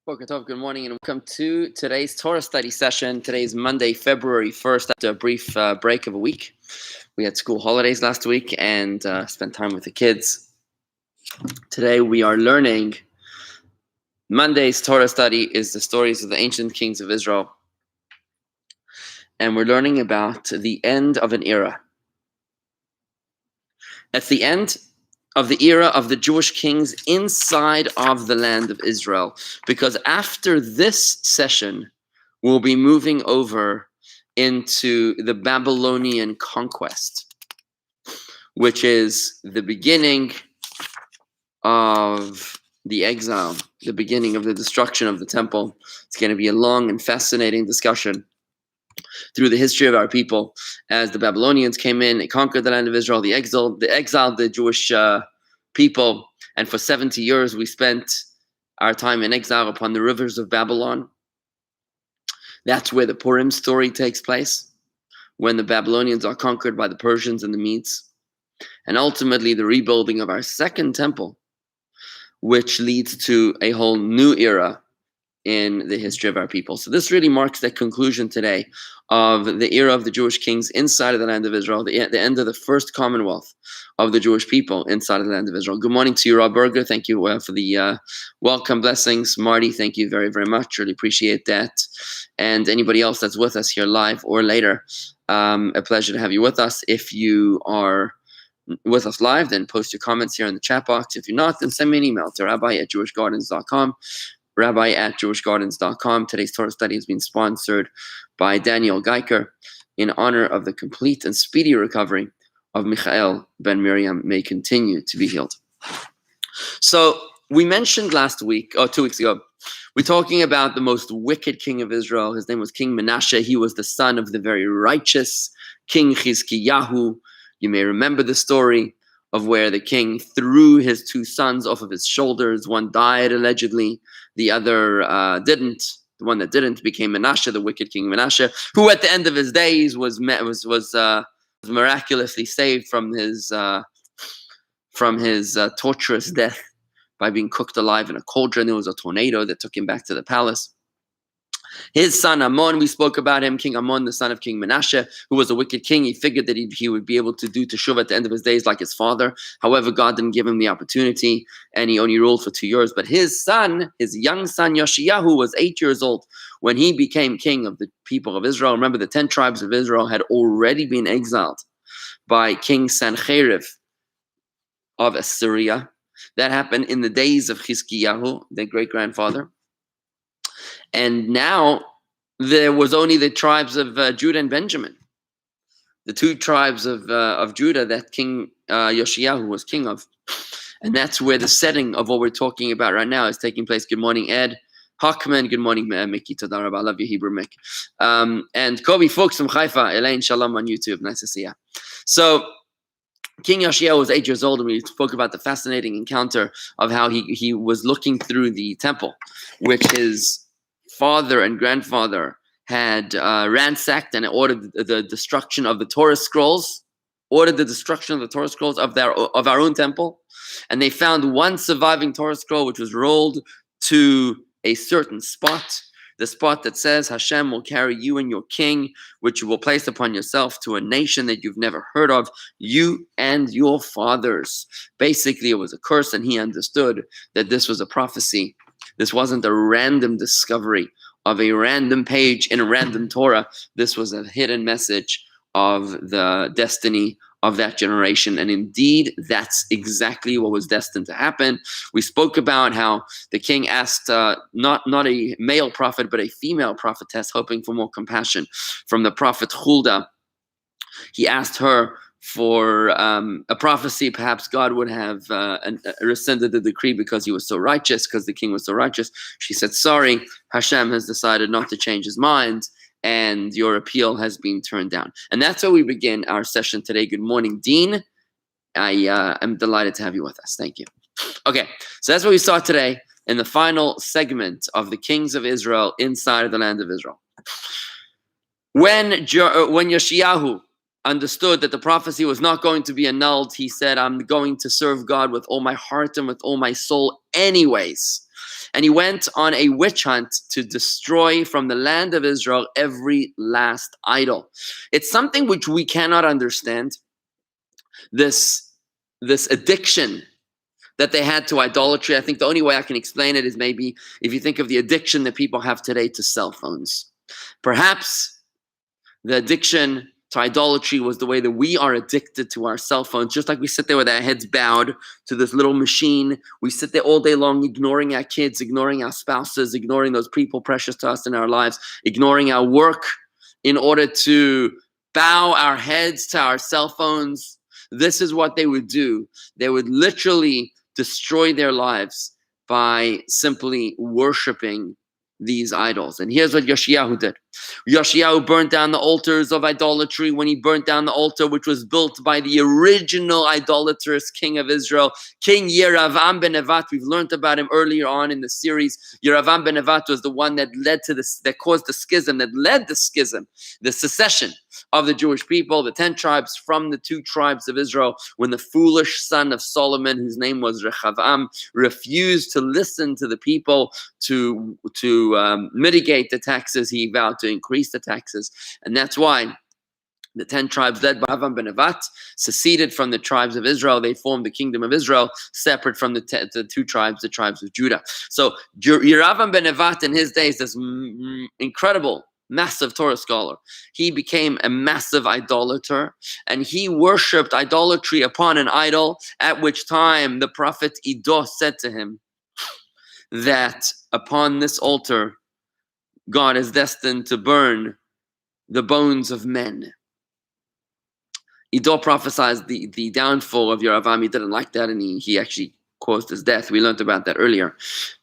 Boker Tov, good morning, and welcome to today's Torah study session. Today is Monday, February 1st, after a brief break of a week. We had school holidays last week and spent time with the kids. Today we are learning. Monday's Torah study is the stories of the ancient kings of Israel. And we're learning about the end of an era. At the end of the era of the Jewish kings inside of the land of Israel. Because after this session, we'll be moving over into the Babylonian Conquest, which is the beginning of the exile, the beginning of the destruction of the temple. It's going to be a long and fascinating discussion through the history of our people as the Babylonians came in and conquered the land of Israel. They exiled the Jewish people, and for 70 years we spent our time in exile upon the rivers of Babylon. That's where the Purim story takes place, when the Babylonians are conquered by the Persians and the Medes, and ultimately the rebuilding of our second temple, which leads to a whole new era in the history of our people. So this really marks the conclusion today of the era of the Jewish kings inside of the land of Israel, the end of the first commonwealth of the Jewish people inside of the land of Israel. Good morning to you, Rob Berger. Thank you for the welcome blessings. Marty, thank you very, very much. Really appreciate that. And anybody else that's with us here live or later, a pleasure to have you with us. If you are with us live, then post your comments here in the chat box. If you're not, then send me an email to rabbi@jewishgardens.com. rabbi@jewishgardens.com. Today's Torah study has been sponsored by Daniel Geiker in honor of the complete and speedy recovery of Michael ben Miriam. May continue to be healed. So we mentioned last week, 2 weeks ago, we're talking about the most wicked king of Israel. His name was King Manasseh. He was the son of the very righteous King Yoshiyahu. You may remember the story of where the king threw his two sons off of his shoulders. One died allegedly, the other didn't. The one that didn't became Manasseh, the wicked king Manasseh, who at the end of his days was miraculously saved from his torturous death by being cooked alive in a cauldron. There was a tornado that took him back to the palace. His son Amon, we spoke about him, King Amon, the son of King Manasseh, who was a wicked king. He figured that he would be able to do teshuvah at the end of his days like his father. However, God didn't give him the opportunity, and he only ruled for 2 years. But his son, his young son Yoshiyahu, was 8 years old when he became king of the people of Israel. Remember, the 10 tribes of Israel had already been exiled by King Sancherib of Assyria. That happened in the days of Yoshiyahu, their great-grandfather. And now there was only the tribes of Judah and Benjamin, the two tribes of Judah that King Yoshiyahu was king of. And that's where the setting of what we're talking about right now is taking place. Good morning, Ed Hockman. Good morning, Mickey. Toda rabba. I love you, Hebrew Mick. And Kobe Fuchs from Haifa. Elaine Shalom on YouTube. Nice to see you. So King Yoshio was 8 years old, and we spoke about the fascinating encounter of how he was looking through the temple, which his father and grandfather had ransacked and ordered the destruction of the Torah scrolls, of our own temple. And they found one surviving Torah scroll, which was rolled to a certain spot, the spot that says, Hashem will carry you and your king, which you will place upon yourself, to a nation that you've never heard of, you and your fathers. Basically, it was a curse, and he understood that this was a prophecy. This wasn't a random discovery of a random page in a random Torah. This was a hidden message of the destiny of that generation. And indeed, that's exactly what was destined to happen. We spoke about how the king asked not a male prophet, but a female prophetess, hoping for more compassion from the prophet Huldah. He asked her for a prophecy. Perhaps God would have rescinded the decree because he was so righteous, because the king was so righteous. She said, sorry, Hashem has decided not to change his mind, and your appeal has been turned down. And that's how we begin our session today. Good morning, Dean. I am delighted to have you with us. Thank you. Okay, so that's where we start today in the final segment of the kings of Israel inside of the land of Israel. When Yoshiyahu understood that the prophecy was not going to be annulled, he said, I'm going to serve God with all my heart and with all my soul anyways. And he went on a witch hunt to destroy from the land of Israel every last idol. It's something which we cannot understand, this addiction that they had to idolatry. I think the only way I can explain it is maybe if you think of the addiction that people have today to cell phones. Perhaps the addiction to idolatry was the way that we are addicted to our cell phones. Just like we sit there with our heads bowed to this little machine. We sit there all day long ignoring our kids, ignoring our spouses, ignoring those people precious to us in our lives, ignoring our work in order to bow our heads to our cell phones. This is what they would do. They would literally destroy their lives by simply worshiping these idols. And here's what Yoshiyahu did. Yoshiyahu burnt down the altars of idolatry. When he burnt down the altar which was built by the original idolatrous king of Israel, King Yeravam ben Nevat. We've learned about him earlier on in the series. Yeravam ben Nevat was the one that led to this, that caused the schism, that led the schism, the secession of the Jewish people, the 10 tribes from the 2 tribes of Israel, when the foolish son of Solomon, whose name was Rechavam, refused to listen to the people to mitigate the taxes. He vowed to increase the taxes. And that's why the 10 tribes led by Yeravam ben Nevat seceded from the tribes of Israel. They formed the kingdom of Israel, separate from the 2 tribes, the tribes of Judah. So Yeravam ben Nevat in his days, this incredible, massive Torah scholar, he became a massive idolater, and he worshipped idolatry upon an idol, at which time the prophet Iddo said to him that upon this altar, God is destined to burn the bones of men. Iddo prophesied the downfall of Yeravam. He didn't like that, and he actually caused his death. We learned about that earlier.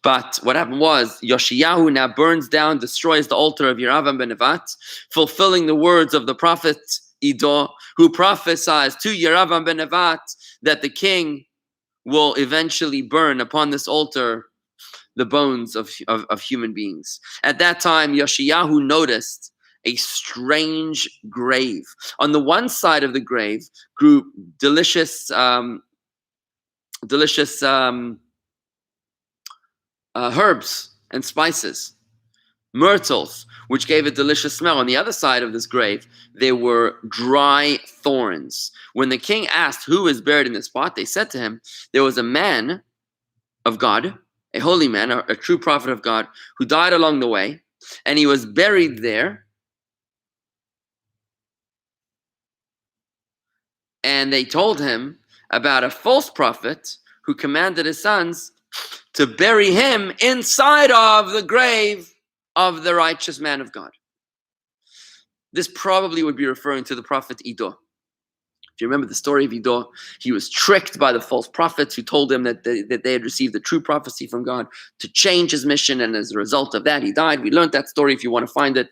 But what happened was, Yoshiyahu now burns down, destroys the altar of Yeravam ben Nevat, fulfilling the words of the prophet Iddo, who prophesies to Yeravam ben Nevat that the king will eventually burn upon this altar the bones of human beings. At that time, Yoshiyahu noticed a strange grave. On the one side of the grave grew delicious herbs and spices, myrtles, which gave a delicious smell. On the other side of this grave, there were dry thorns. When the king asked who is buried in this spot, they said to him, there was a man of God, a holy man, a true prophet of God, who died along the way, and he was buried there. And they told him about a false prophet who commanded his sons to bury him inside of the grave of the righteous man of God. This probably would be referring to the prophet Iddo. If you remember the story of Iddo, he was tricked by the false prophets who told him that they had received the true prophecy from God to change his mission, and as a result of that, he died. We learned that story. If you want to find it,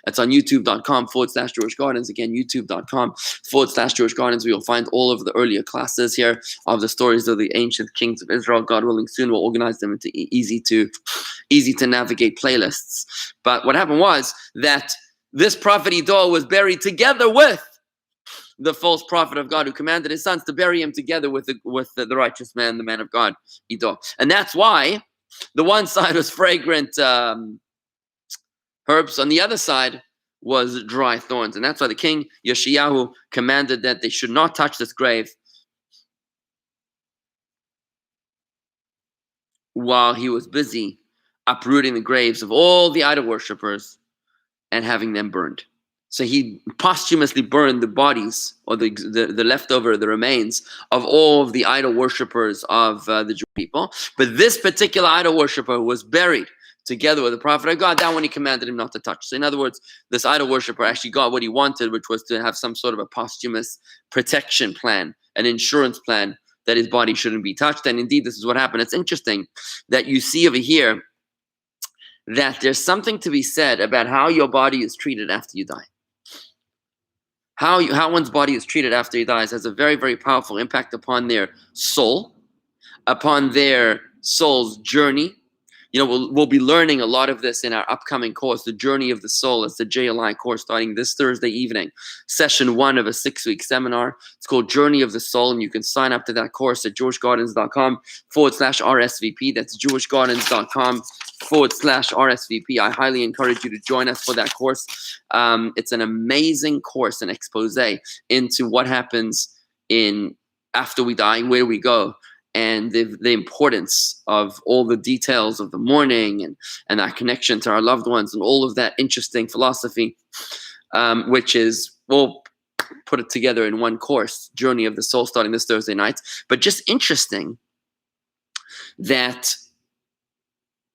it's on youtube.com/Jewish Gardens. Again, youtube.com/Jewish Gardens. We'll find all of the earlier classes here of the stories of the ancient kings of Israel. God willing, soon we'll organize them into easy to navigate playlists. But what happened was that this prophet Iddo was buried together with the false prophet of God, who commanded his sons to bury him together with the righteous man, the man of God, Iddo. And that's why the one side was fragrant herbs, on the other side was dry thorns. And that's why the king Yoshiyahu commanded that they should not touch this grave while he was busy uprooting the graves of all the idol worshippers and having them burned. So he posthumously burned the bodies, or the leftover, the remains of all of the idol worshippers of the Jewish people. But this particular idol worshipper was buried together with the prophet of God. That one he commanded him not to touch. So in other words, this idol worshipper actually got what he wanted, which was to have some sort of a posthumous protection plan, an insurance plan that his body shouldn't be touched. And indeed, this is what happened. It's interesting that you see over here that there's something to be said about how your body is treated after you die. How one's body is treated after he dies has a very, very powerful impact upon their soul, upon their soul's journey we'll be learning a lot of this in our upcoming course, The Journey of the Soul. It's the JLI course starting this Thursday evening, session 1 of a 6-week seminar. It's called Journey of the Soul, and you can sign up to that course at jewishgardens.com/RSVP. That's jewishgardens.com/RSVP. I highly encourage you to join us for that course. It's an amazing course, an expose into what happens after we die, where we go, and the importance of all the details of the mourning and that connection to our loved ones and all of that interesting philosophy, which is, we'll put it together in one course, Journey of the Soul, starting this Thursday night. But just interesting that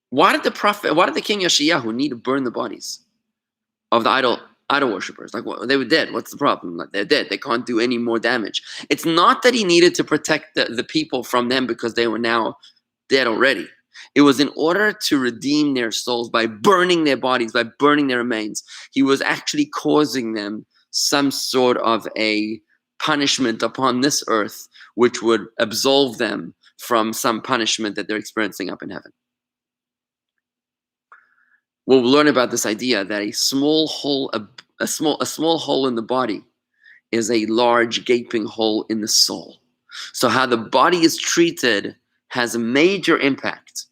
why did the king Yoshiyahu need to burn the bodies of the idol worshippers? Like, they were dead. What's the problem? Like, they're dead. They can't do any more damage. It's not that he needed to protect the people from them because they were now dead already. It was in order to redeem their souls by burning their bodies, by burning their remains. He was actually causing them some sort of a punishment upon this earth, which would absolve them from some punishment that they're experiencing up in heaven. We'll learn about this idea that a small hole in the body is a large gaping hole in the soul. So how the body is treated has a major impact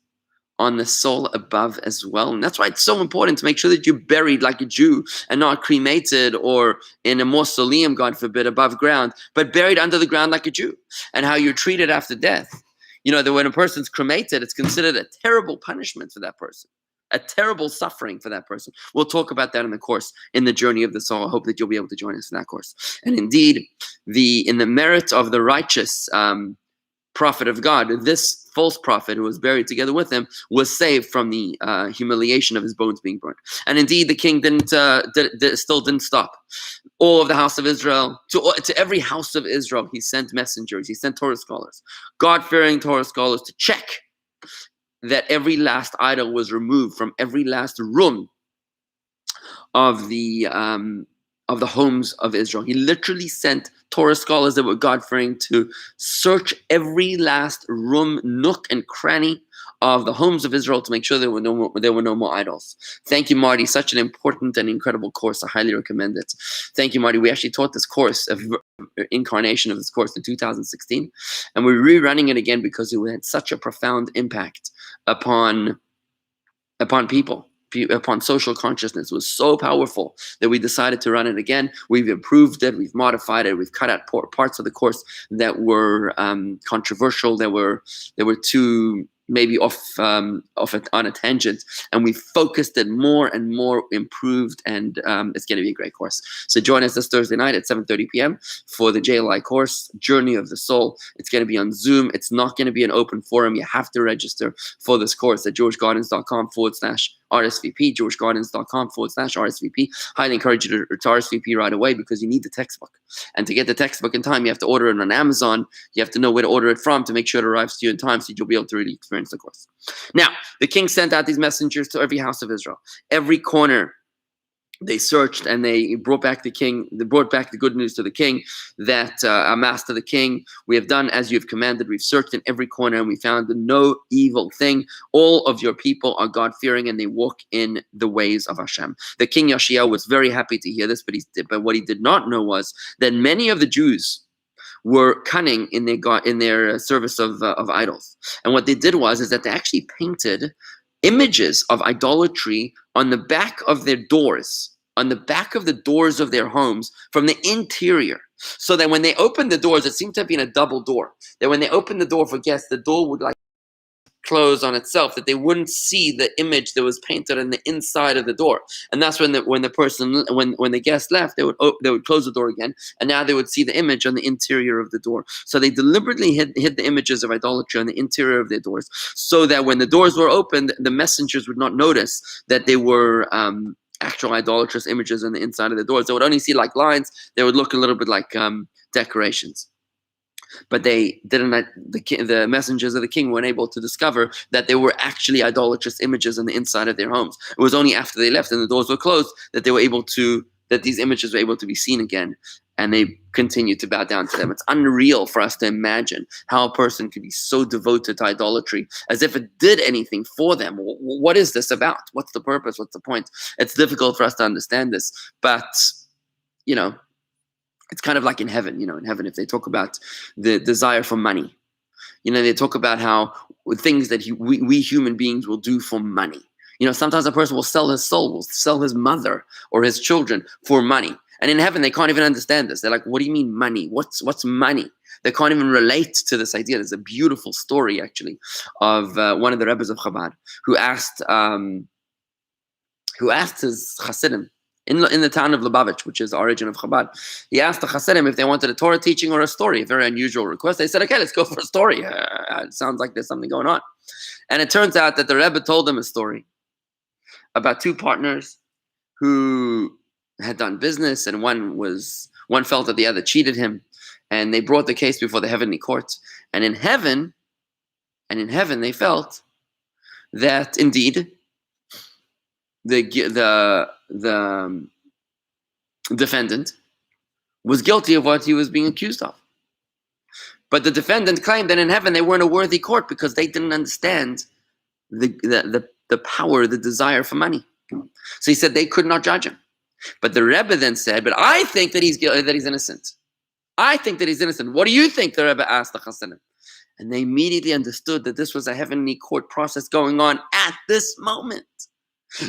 on the soul above as well. And that's why it's so important to make sure that you're buried like a Jew and not cremated or in a mausoleum, God forbid, above ground, but buried under the ground like a Jew. And how you're treated after death. That when a person's cremated, it's considered a terrible punishment for that person. A terrible suffering for that person. We'll talk about that in the course, in the Journey of the Soul. I hope that you'll be able to join us in that course. And indeed, in the merit of the righteous prophet of God, this false prophet who was buried together with him was saved from the humiliation of his bones being burnt. And indeed, the king still didn't stop. All of the house of Israel, to every house of Israel, he sent messengers. He sent Torah scholars, God-fearing Torah scholars, to check that every last idol was removed from every last room of the homes of Israel. He literally sent Torah scholars that were God-fearing to search every last room, nook, and cranny of the homes of Israel to make sure there were no more idols. Thank you, Marty. Such an important and incredible course. I highly recommend it. Thank you, Marty. We actually taught this course, incarnation of this course, in 2016, and we're rerunning it again because it had such a profound impact upon people, upon social consciousness. It was so powerful that we decided to run it again. We've improved it, we've modified it, we've cut out parts of the course that were controversial, that were too maybe off on a tangent, and we focused it more and more, improved, and it's going to be a great course. So join us this Thursday night at 7:30 p.m. for the JLI course, Journey of the Soul. It's going to be on Zoom. It's not going to be an open forum. You have to register for this course at jewishgardens.com/RSVP, jewishgardens.com/RSVP. Highly encourage you to RSVP right away because you need the textbook. And to get the textbook in time, you have to order it on Amazon. You have to know where to order it from to make sure it arrives to you in time so you'll be able to really experience the course. Now, the king sent out these messengers to every house of Israel. Every corner they searched, and they brought back the good news to the king that, our master the king, we have done as you have commanded. We've searched in every corner and we found no evil thing. All of your people are God-fearing and they walk in the ways of Hashem. The king Yoshio was very happy to hear this, but what he did not know was that many of the Jews were cunning in their service of idols. And what they did is that they actually painted images of idolatry on the back of their doors, on the back of the doors of their homes from the interior. So that when they opened the doors, it seemed to have been a double door. That when they opened the door for guests, the door would close on itself, that they wouldn't see the image that was painted on the inside of the door. And that's when the guest left, they would close the door again, and now they would see the image on the interior of the door. So they deliberately hid the images of idolatry on the interior of their doors, so that when the doors were opened, the messengers would not notice that they were actual idolatrous images on the inside of the doors. They would only see like lines. They would look a little bit like decorations. But they didn't. The messengers of the king weren't able to discover that they were actually idolatrous images on the inside of their homes. It was only after they left and the doors were closed that these images were able to be seen again and they continue to bow down to them. It's unreal for us to imagine how a person could be so devoted to idolatry as if it did anything for them. What is this about? What's the purpose? What's the point? It's difficult for us to understand this, but it's kind of like in heaven. In heaven, if they talk about the desire for money, they talk about how things that we human beings will do for money. Sometimes a person will sell his soul, will sell his mother or his children for money. And in heaven, they can't even understand this. They're like, what do you mean money? What's money? They can't even relate to this idea. There's a beautiful story, actually, of one of the Rebbes of Chabad who asked his Hasidim in the town of Lubavitch, which is the origin of Chabad. He asked the Hasidim if they wanted a Torah teaching or a story, a very unusual request. They said, okay, let's go for a story. It sounds like there's something going on. And it turns out that the Rebbe told them a story about two partners who had done business, and one felt that the other cheated him, and they brought the case before the heavenly court. And in heaven, they felt that indeed the defendant was guilty of what he was being accused of. But the defendant claimed that in heaven they weren't a worthy court because they didn't understand the power, the desire for money. So he said they could not judge him. But the Rebbe then said, but I think that he's innocent. I think that he's innocent. What do you think? The Rebbe asked the Hasidim. And they immediately understood that this was a heavenly court process going on at this moment.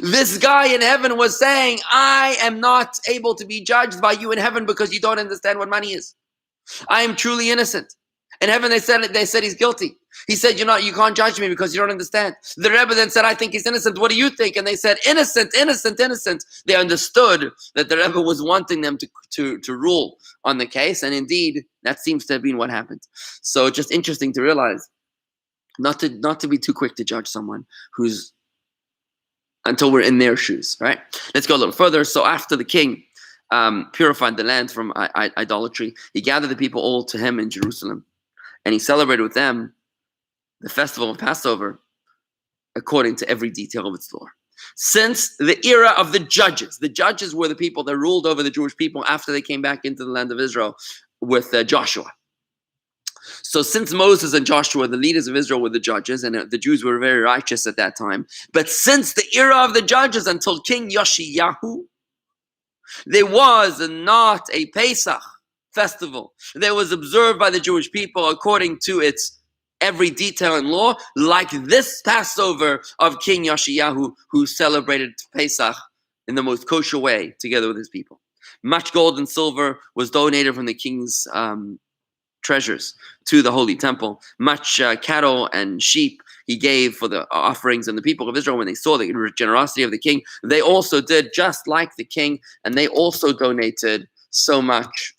This guy in heaven was saying, I am not able to be judged by you in heaven because you don't understand what money is. I am truly innocent. In heaven, they said he's guilty. He said, you can't judge me because you don't understand. The Rebbe then said, I think he's innocent. What do you think? And they said, innocent, innocent, innocent. They understood that the Rebbe was wanting them to rule on the case. And indeed, that seems to have been what happened. So just interesting to realize, not to be too quick to judge someone until we're in their shoes, right? Let's go a little further. So after the king purified the land from idolatry, he gathered the people all to him in Jerusalem. And he celebrated with them the Festival of Passover according to every detail of its lore. Since the era of the judges were the people that ruled over the Jewish people after they came back into the land of Israel with Joshua. So since Moses and Joshua, the leaders of Israel, were the judges, and the Jews were very righteous at that time. But since the era of the judges until King Yoshiyahu, there was not a Pesach festival that was observed by the Jewish people according to its every detail in law, like this Passover of King Yoshiyahu, who celebrated Pesach in the most kosher way together with his people. Much gold and silver was donated from the king's treasures to the holy temple. Much cattle and sheep he gave for the offerings, and the people of Israel, when they saw the generosity of the king, they also did just like the king, and they also donated so much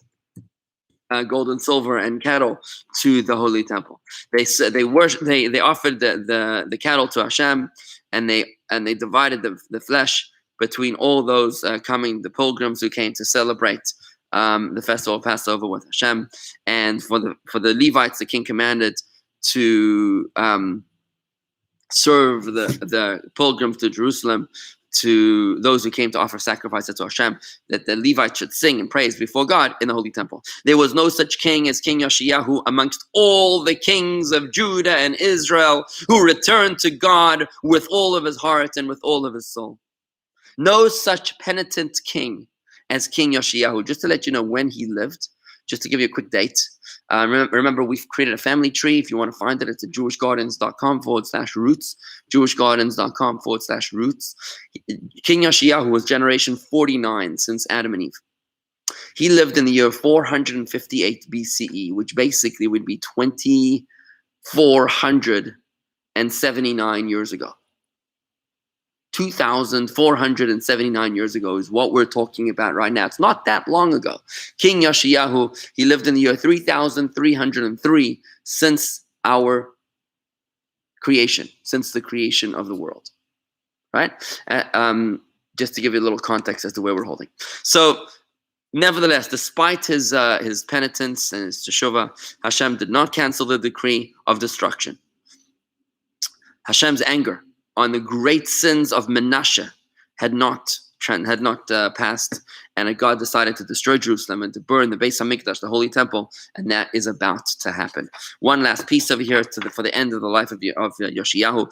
gold and silver and cattle to the holy temple. They said they offered the cattle to Hashem, and they divided the flesh between all those the pilgrims who came to celebrate the festival of Passover with Hashem. And for the Levites, the king commanded to serve the pilgrims to Jerusalem, to those who came to offer sacrifices to Hashem, that the Levites should sing and praise before God in the holy temple. There was no such king as King Yoshiyahu amongst all the kings of Judah and Israel who returned to God with all of his heart and with all of his soul. No such penitent king as King Yoshiyahu. Just to let you know when he lived, just to give you a quick date. Remember, we've created a family tree. If you want to find it, it's at jewishgardens.com/roots. jewishgardens.com/roots. King Yoshiyahu was generation 49 since Adam and Eve. He lived in the year 458 BCE, which basically would be 2,479 years ago. 2,479 years ago is what we're talking about right now. It's not that long ago. King Yoshiyahu, he lived in the year 3,303 since our creation, since the creation of the world, right? Just to give you a little context as to where we're holding. So, nevertheless, despite his penitence and his teshuvah, Hashem did not cancel the decree of destruction. Hashem's anger on the great sins of Menashe had not passed, and God decided to destroy Jerusalem and to burn the Beis Hamikdash, the Holy Temple, and that is about to happen. One last piece over here for the end of the life of Yoshiyahu.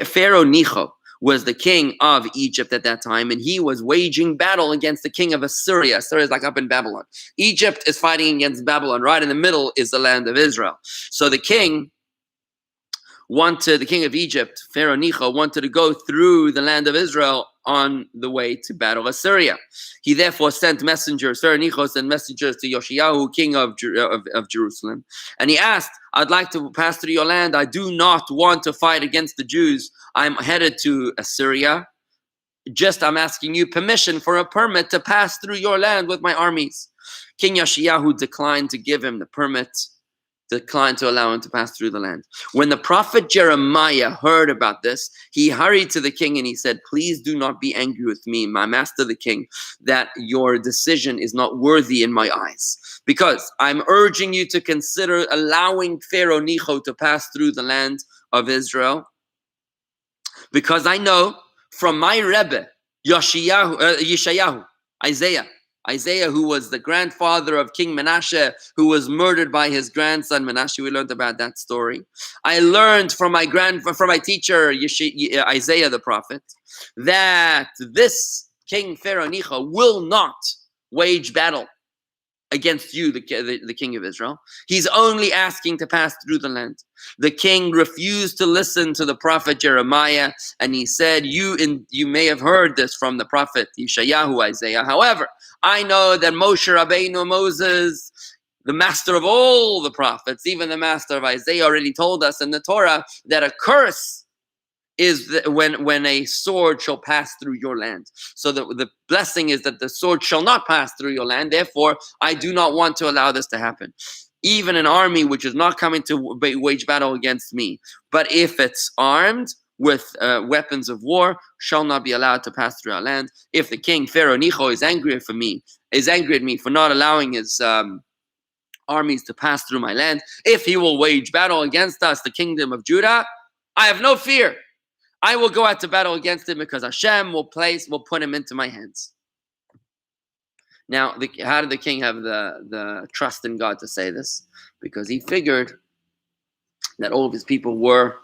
Pharaoh Necho was the king of Egypt at that time, and he was waging battle against the king of Assyria. Assyria is like up in Babylon. Egypt is fighting against Babylon. Right in the middle is the land of Israel. So the king of Egypt, Pharaoh Necho, wanted to go through the land of Israel on the way to battle Assyria. He therefore sent messengers. Pharaoh Necho sent messengers to Yoshiyahu, king of Jerusalem, and he asked, "I'd like to pass through your land. I do not want to fight against the Jews. I'm headed to Assyria. I'm asking you permission for a permit to pass through your land with my armies." King Yoshiyahu declined to give him the permit, declined to allow him to pass through the land. When the prophet Jeremiah heard about this, he hurried to the king and he said, "Please do not be angry with me, my master the king, that your decision is not worthy in my eyes, because I'm urging you to consider allowing Pharaoh Necho to pass through the land of Israel, because I know from my Rebbe, Yoshiyahu, Isaiah, who was the grandfather of King Manasseh, who was murdered by his grandson Manasseh. We learned about that story. I learned from my teacher Isaiah the prophet that this King Pharaoh Necho will not wage battle against you, the king of Israel. He's only asking to pass through the land." The king refused to listen to the prophet Jeremiah, and he said, you may have heard this from the prophet Yoshiyahu, Isaiah. However, I know that Moshe Rabbeinu, Moses, the master of all the prophets, even the master of Isaiah, already told us in the Torah that a curse is when a sword shall pass through your land. So the blessing is that the sword shall not pass through your land. Therefore, I do not want to allow this to happen. Even an army which is not coming to wage battle against me, but if it's armed with weapons of war, shall not be allowed to pass through our land. If the king Pharaoh Necho is angry at me for not allowing his armies to pass through my land, if he will wage battle against us, the kingdom of Judah, I have no fear. I will go out to battle against him, because Hashem will put him into my hands. Now, how did the king have the trust in God to say this? Because he figured that all of his people were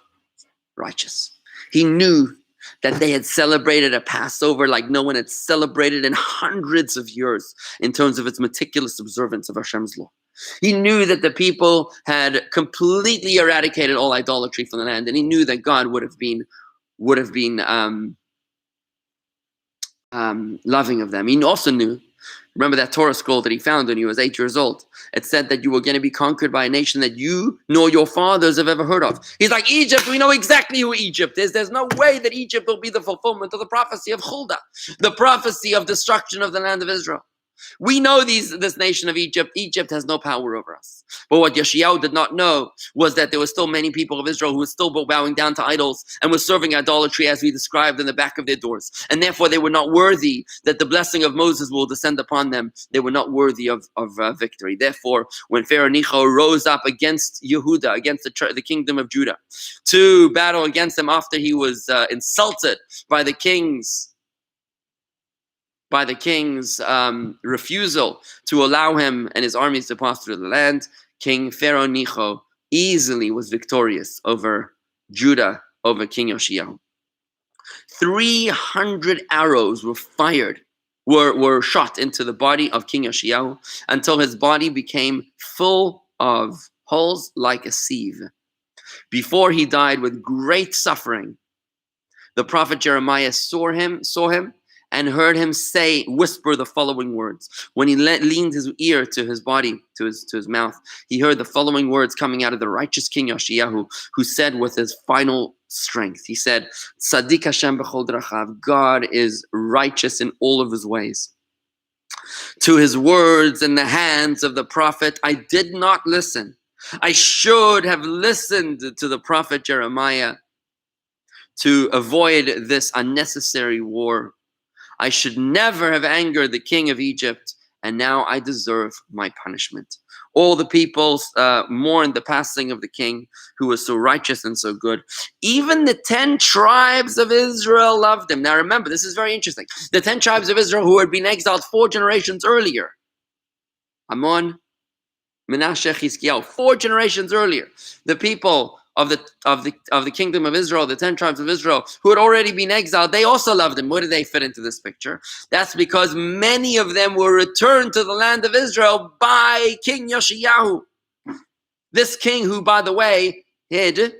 righteous. He knew that they had celebrated a Passover like no one had celebrated in hundreds of years in terms of its meticulous observance of Hashem's law. He knew that the people had completely eradicated all idolatry from the land, and he knew that God would have been loving of them. He also knew, remember that Torah scroll that he found when he was 8 years old? It said that you were going to be conquered by a nation that you nor your fathers have ever heard of. He's like, Egypt, we know exactly who Egypt is. There's no way that Egypt will be the fulfillment of the prophecy of Huldah, the prophecy of destruction of the land of Israel. We know this nation of Egypt. Egypt has no power over us. But what Yoshiyahu did not know was that there were still many people of Israel who were still bowing down to idols and were serving idolatry as we described in the back of their doors. And therefore they were not worthy that the blessing of Moses will descend upon them. They were not worthy of victory. Therefore, when Pharaoh Necho rose up against Yehuda, against the kingdom of Judah, to battle against them after he was insulted by the king's refusal to allow him and his armies to pass through the land, King Pharaoh Necho easily was victorious over Judah, over King Yoshiyahu. 300 arrows were shot into the body of King Yoshiyahu until his body became full of holes like a sieve. Before he died with great suffering, the prophet Jeremiah saw him and heard him whisper the following words. When he leaned his ear to his body, to his mouth, he heard the following words coming out of the righteous King Yoshiyahu, who said with his final strength, he said, Tzadik Hashem b'chol drachav, God is righteous in all of his ways. To his words in the hands of the prophet, I did not listen. I should have listened to the prophet Jeremiah to avoid this unnecessary war. I should never have angered the king of Egypt, and now I deserve my punishment. All the people mourned the passing of the king who was so righteous and so good. Even the 10 tribes of Israel loved him. Now remember, this is very interesting. The 10 tribes of Israel who had been exiled 4 generations earlier. Amon, Menashe, Chizkiyahu, 4 generations earlier. The people of the kingdom of Israel, the 10 tribes of Israel, who had already been exiled, they also loved him. Where did they fit into this picture? That's because many of them were returned to the land of Israel by King Yoshiyahu. This king who, by the way, hid,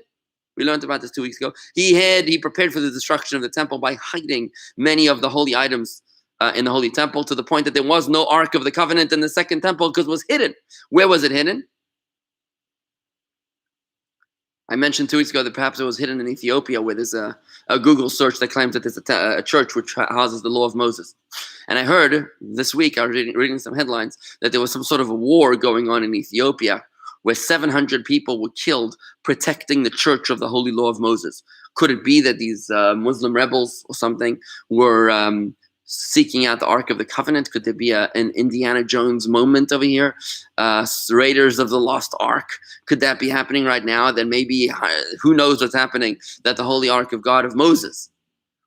we learned about this 2 weeks ago, he prepared for the destruction of the temple by hiding many of the holy items in the holy temple, to the point that there was no Ark of the Covenant in the second temple because it was hidden. Where was it hidden? I mentioned 2 weeks ago that perhaps it was hidden in Ethiopia, where there's a Google search that claims that there's a church which houses the law of Moses. And I heard this week, I was reading some headlines, that there was some sort of a war going on in Ethiopia where 700 people were killed protecting the church of the holy law of Moses. Could it be that these Muslim rebels or something were seeking out the Ark of the Covenant? Could there be an Indiana Jones moment over here? Raiders of the Lost Ark. Could that be happening right now? Then maybe, who knows what's happening, that the Holy Ark of God of Moses,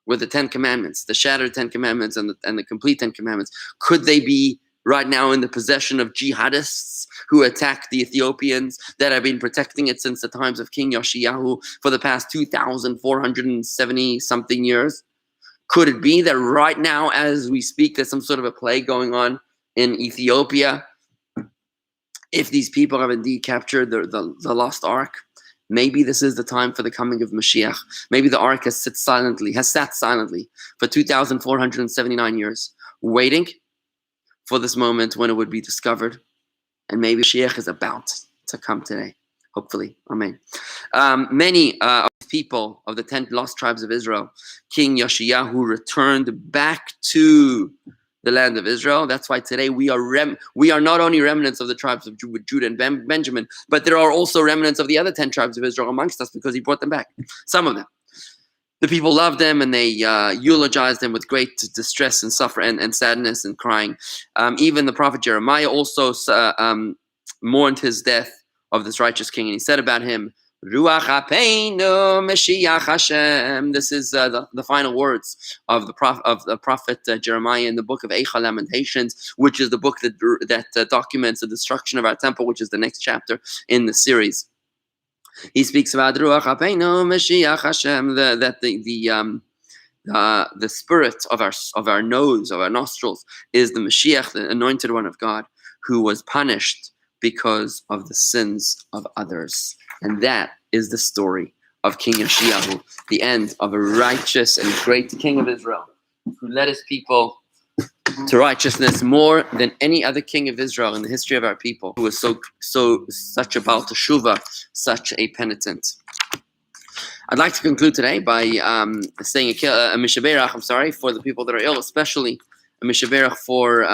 with the 10 Commandments, the shattered 10 Commandments and the complete 10 Commandments, could they be right now in the possession of jihadists who attack the Ethiopians that have been protecting it since the times of King Yoshiyahu for the past 2,470 something years? Could it be that right now, as we speak, there's some sort of a plague going on in Ethiopia? If these people have indeed captured the lost Ark, maybe this is the time for the coming of Mashiach. Maybe the Ark has sat silently for 2,479 years, waiting for this moment when it would be discovered. And maybe Mashiach is about to come today. Hopefully. Amen. Many people of the 10 lost tribes of Israel, King Yoshiyahu returned back to the land of Israel. That's why today we are not only remnants of the tribes of Judah and Benjamin, but there are also remnants of the other 10 tribes of Israel amongst us, because he brought them back. Some of them. The people loved him, and they eulogized him with great distress and suffering and sadness and crying. Even the prophet Jeremiah also mourned his death of this righteous king, and he said about him, Ruach Hapeinu Mashiach Hashem. This is the final words of the prophet Jeremiah in the book of Eicha Lamentations, which is the book that documents the destruction of our temple, which is the next chapter in the series. He speaks about Ruach Hapeinu Mashiach Hashem, that the spirit of our nose, of our nostrils, is the Mashiach, the anointed one of God, who was punished because of the sins of others. And that is the story of King Yoshiyahu, the end of a righteous and great king of Israel, who led his people to righteousness more than any other king of Israel in the history of our people, who was such a Baal Teshuvah, such a penitent. I'd like to conclude today by saying a mishaberach, for the people that are ill, especially a mishaberach for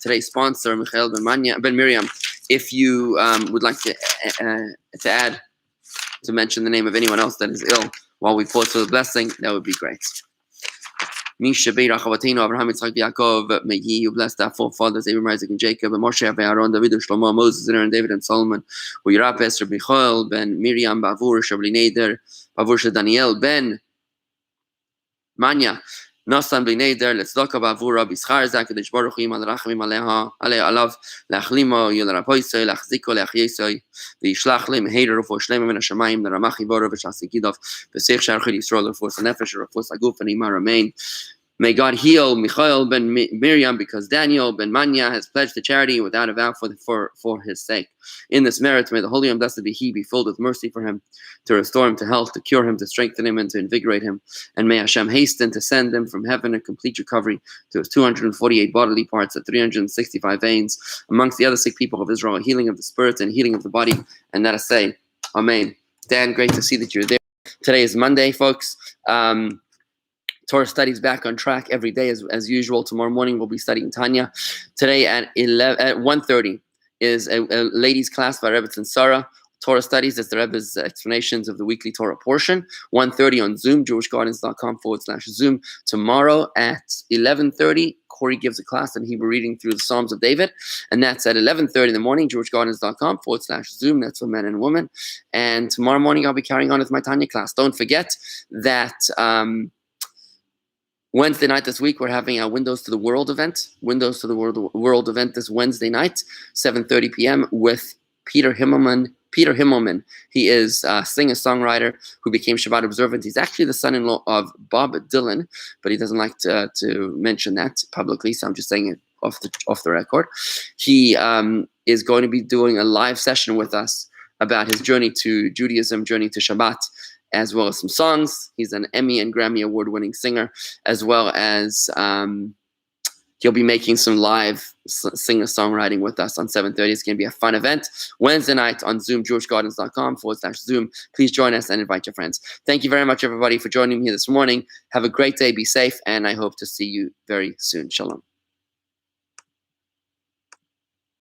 today's sponsor, Michael Ben Miriam. If you would like to add, to mention the name of anyone else that is ill while we pause for the blessing, that would be great. Misha Beirach Avatino, Abraham, Yitzchak, Yaakov, may you bless our forefathers, Abraham, Isaac, and Jacob, and Moshe, Aaron, David, Shlomo, Moses, Aaron, David, and Solomon. Uyirapes, Rabbi Michael, Ben Miriam, Bavur, Shabli Neder, Bavur, Daniel, Ben Manya, Nasan bli neder, letzedaka ba'avura, b'schar zakadosh baruch hu imal rachamim aleha, alav, le'achlimo, yolarapoisoi, le'achziko, le'achyeisoi, v'yishlach le meheder ufo shlema min hashamayim, l'ramach yiboro v'shasegidov, v'seich sharchid Yisrael, l'rufos ha'nefesh, l'rufos ha'guf, and imar remain. May God heal Michael ben Miriam, because Daniel ben Manya has pledged to charity without a vow for his sake. In this merit, may the Holy and Blessed be He be filled with mercy for him, to restore him to health, to cure him, to strengthen him, and to invigorate him. And may Hashem hasten to send him from heaven a complete recovery to his 248 bodily parts and 365 veins. Amongst the other sick people of Israel, a healing of the spirit and healing of the body. And let us say, Amen. Dan, great to see that you're there. Today is Monday, folks. Torah studies back on track every day as usual. Tomorrow morning we'll be studying Tanya. Today at 1:30 is a ladies' class by Rebbetzin Sarah. Torah studies. That's the Rebbe's explanations of the weekly Torah portion. 1:30 on Zoom, jewishgardens.com/Zoom. Tomorrow at 11:30, Corey gives a class on Hebrew reading through the Psalms of David. And that's at 11:30 in the morning, jewishgardens.com/Zoom. That's for men and women. And tomorrow morning, I'll be carrying on with my Tanya class. Don't forget that Wednesday night this week, we're having a Windows to the World event. Windows to the World event this Wednesday night, 7:30 p.m. with Peter Himmelman. He is a singer-songwriter who became Shabbat observant. He's actually the son-in-law of Bob Dylan, but he doesn't like to mention that publicly, so I'm just saying it off the record. He is going to be doing a live session with us about his journey to Judaism, journey to Shabbat, as well as some songs. He's an Emmy and Grammy award-winning singer, as well as he'll be making some live singer-songwriting with us on 7:30. It's going to be a fun event. Wednesday night on Zoom, jewishgardens.com/Zoom. Please join us and invite your friends. Thank you very much, everybody, for joining me here this morning. Have a great day. Be safe, and I hope to see you very soon. Shalom.